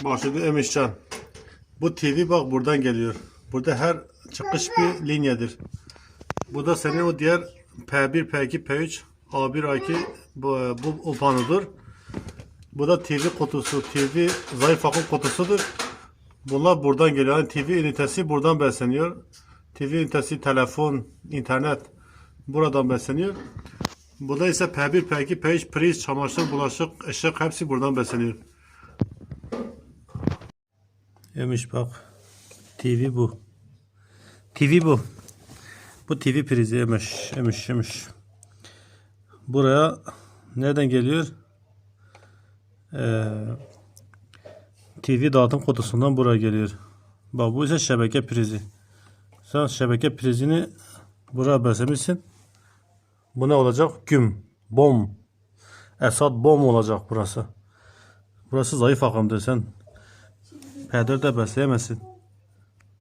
Bak şimdi Emişcan. Bu TV bak buradan geliyor. Burada her çıkış bir linyadır. Bu da senin o diğer P1, P2, P3, A1, A2 bu panodur. Bu da TV kutusu, TV zayıf akım kutusudur. Bunlar buradan geliyor. Yani TV ünitesi buradan besleniyor. TV ünitesi, telefon, internet buradan besleniyor. Burada ise P1, P2, P3, priz, çamaşır, bulaşık, ışık hepsi buradan besleniyor. Yemiş bak. TV bu. TV bu. Bu TV prizi yemiş. Buraya nereden geliyor? TV dağıtım kutusundan buraya geliyor. Bak bu ise şebeke prizi. Sen şebeke prizini buraya beslemişsin. Bu ne olacak? Güm. Bom. Esad bom olacak burası. Burası zayıf akımdır. Sen P4'de besleyemezsin.